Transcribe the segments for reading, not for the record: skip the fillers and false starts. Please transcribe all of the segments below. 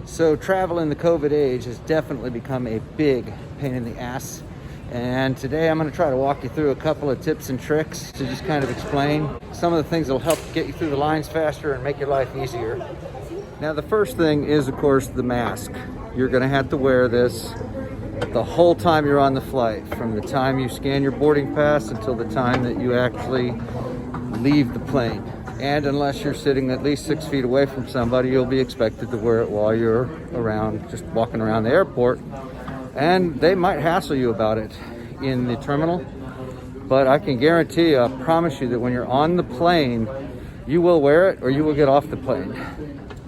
So travel in the COVID age has definitely become a big pain in the ass. And today I'm going to try to walk you through a couple of tips and tricks to just kind of explain some of the things that will help get you through the lines faster and make your life easier. Now, the first thing is, of course, the mask. You're going to have to wear this the whole time you're on the flight, from the time you scan your boarding pass until the time that you actually leave the plane. And unless you're sitting at least 6 feet away from somebody, you'll be expected to wear it while you're around, just walking around the airport. And they might hassle you about it in the terminal, but I can guarantee you, I promise you, that when you're on the plane, you will wear it or you will get off the plane.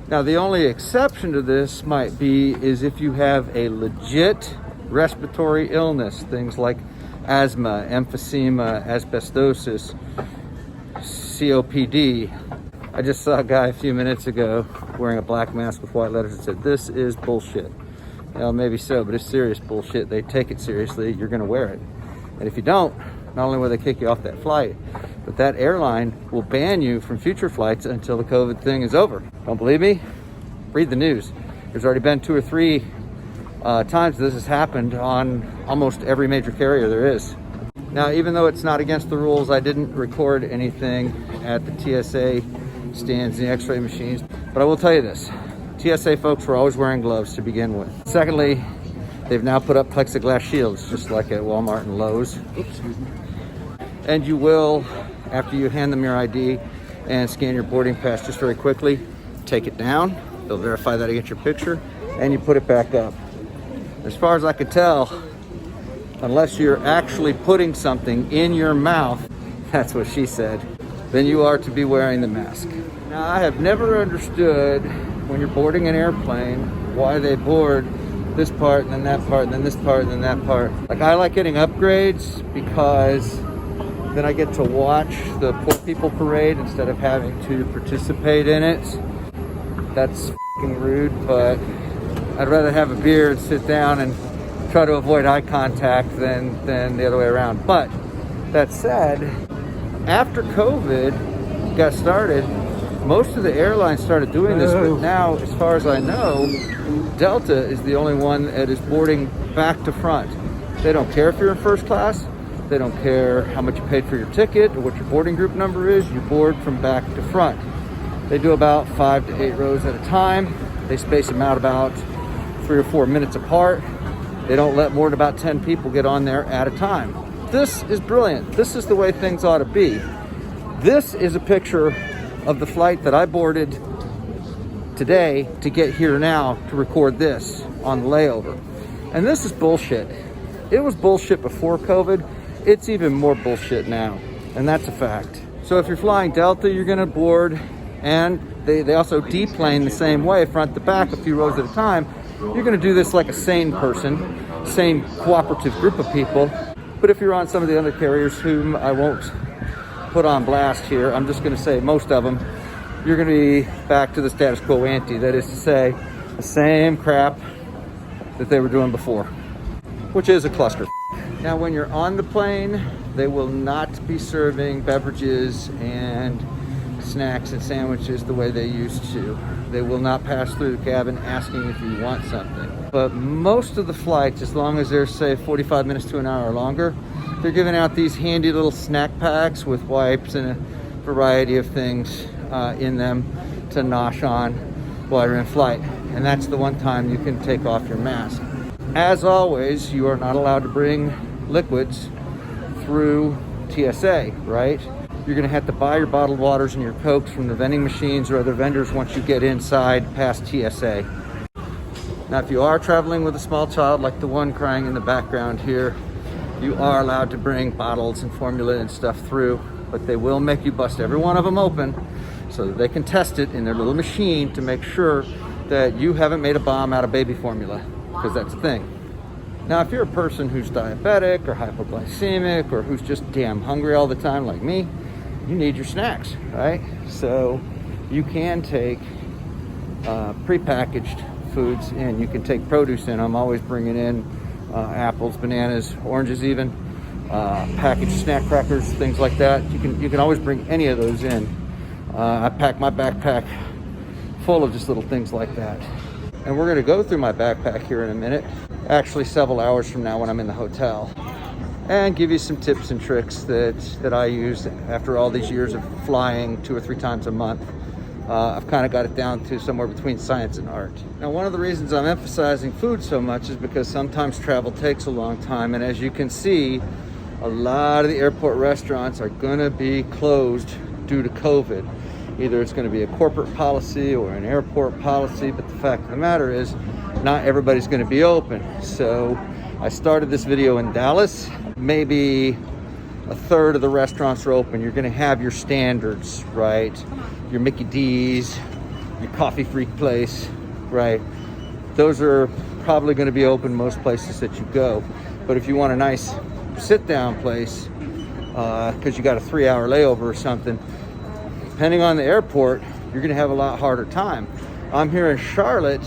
Now, the only exception to this might be is if you have a legit respiratory illness, things like asthma, emphysema, asbestosis, COPD. I just saw a guy a few minutes ago wearing a black mask with white letters that said, "This is bullshit." Well, maybe so, but it's serious bullshit. They take it seriously. You're going to wear it. And if you don't, not only will they kick you off that flight, but that airline will ban you from future flights until the COVID thing is over. Don't believe me? Read the news. There's already been 2 or 3 times this has happened on almost every major carrier there is. Now, even though it's not against the rules, I didn't record anything at the TSA stands, the x-ray machines, but I will tell you this. TSA folks were always wearing gloves to begin with. Secondly, they've now put up plexiglass shields, just like at Walmart and Lowe's. Oops. And you will, after you hand them your ID and scan your boarding pass just very quickly, take it down. They'll verify that against your picture, and you put it back up. As far as I could tell, unless you're actually putting something in your mouth, that's what she said, then you are to be wearing the mask. Now, I have never understood when you're boarding an airplane why they board this part and then that part and then this part and then that part. Like, I like getting upgrades because then I get to watch the poor people parade instead of having to participate in it. That's f***ing rude, but I'd rather have a beer and sit down and try to avoid eye contact than the other way around. But that said, after COVID got started, most of the airlines started doing this, but now, as far as I know, Delta is the only one that is boarding back to front. They don't care if you're in first class. They don't care how much you paid for your ticket or what your boarding group number is. You board from back to front. They do about 5 to 8 rows at a time. They space them out about 3 or 4 minutes apart. They don't let more than about 10 people get on there at a time. This is brilliant. This is the way things ought to be. This is a picture of the flight that I boarded today to get here now to record this on the layover. And this is bullshit. It was bullshit before COVID. It's even more bullshit now. And that's a fact. So if you're flying Delta, you're gonna board, and they also deplane the same way, front to back, a few rows at a time. You're gonna do this like a sane person, same cooperative group of people. But if you're on some of the other carriers, whom I won't put on blast here, I'm just going to say most of them, you're going to be back to the status quo ante. That is to say, the same crap that they were doing before, which is a cluster. Now, when you're on the plane, they will not be serving beverages and snacks and sandwiches the way they used to. They will not pass through the cabin asking if you want something. But most of the flights, as long as they're, say, 45 minutes to an hour or longer, they're giving out these handy little snack packs with wipes and a variety of things in them to nosh on while you're in flight. And that's the one time you can take off your mask. As always, you are not allowed to bring liquids through TSA, right? You're gonna have to buy your bottled waters and your Cokes from the vending machines or other vendors once you get inside past TSA. Now, if you are traveling with a small child, like the one crying in the background here, you are allowed to bring bottles and formula and stuff through, but they will make you bust every one of them open so that they can test it in their little machine to make sure that you haven't made a bomb out of baby formula, because that's a thing. Now, if you're a person who's diabetic or hypoglycemic or who's just damn hungry all the time like me, you need your snacks, right? So you can take prepackaged foods in. You can take produce in. I'm always bringing in apples, bananas, oranges even, packaged snack crackers, things like that. You can always bring any of those in. I pack my backpack full of just little things like that. And we're gonna go through my backpack here in a minute, actually several hours from now when I'm in the hotel, and give you some tips and tricks that I use after all these years of flying 2 or 3 times a month. I've kind of got it down to somewhere between science and art. Now, one of the reasons I'm emphasizing food so much is because sometimes travel takes a long time, and as you can see, a lot of the airport restaurants are gonna be closed due to COVID. Either it's gonna be a corporate policy or an airport policy, but the fact of the matter is, not everybody's gonna be open. So I started this video in Dallas. Maybe a third of the restaurants are open. You're gonna have your standards, right? Your Mickey D's, your Coffee Freak place, right? Those are probably gonna be open most places that you go. But if you want a nice sit-down place, because you got a 3-hour layover or something, depending on the airport, you're gonna have a lot harder time. I'm here in Charlotte.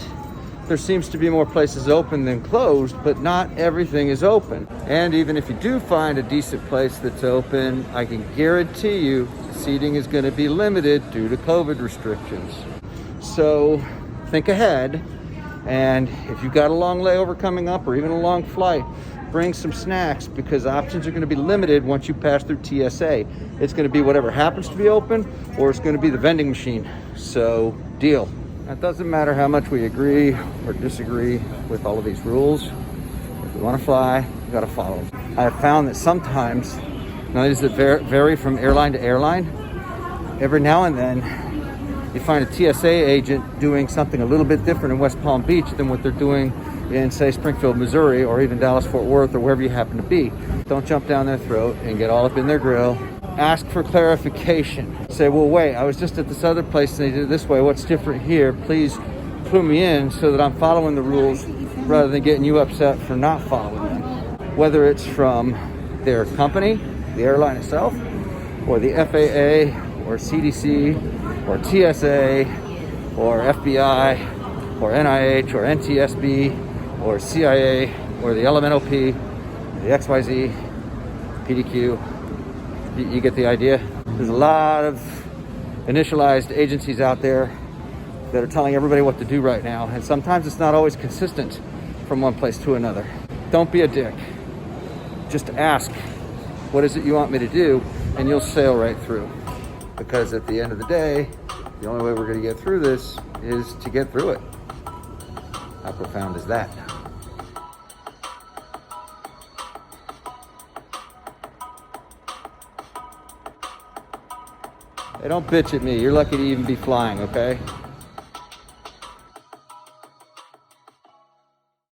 There seems to be more places open than closed, but not everything is open. And even if you do find a decent place that's open, I can guarantee you seating is gonna be limited due to COVID restrictions. So think ahead, and if you've got a long layover coming up or even a long flight, bring some snacks, because options are gonna be limited once you pass through TSA. It's gonna be whatever happens to be open, or it's gonna be the vending machine. So, deal. It doesn't matter how much we agree or disagree with all of these rules. If we want to fly, you got to follow them. I have found that sometimes, now these that vary from airline to airline, every now and then you find a TSA agent doing something a little bit different in West Palm Beach than what they're doing in, say, Springfield, Missouri, or even Dallas, Fort Worth, or wherever you happen to be. Don't jump down their throat and get all up in their grill. Ask for clarification. Say, well, wait, I was just at this other place and they did it this way. What's different here? Please clue me in so that I'm following the rules rather than getting you upset for not following them. Whether it's from their company, the airline itself, or the FAA, or CDC, or TSA, or FBI, or NIH, or NTSB, or CIA, or the LMNOP, the XYZ, PDQ. You get the idea? There's a lot of initialized agencies out there that are telling everybody what to do right now, and sometimes it's not always consistent from one place to another. Don't be a dick. Just ask, what is it you want me to do? And you'll sail right through. Because at the end of the day, the only way we're gonna get through this is to get through it. How profound is that? Hey, don't bitch at me. You're lucky to even be flying, okay?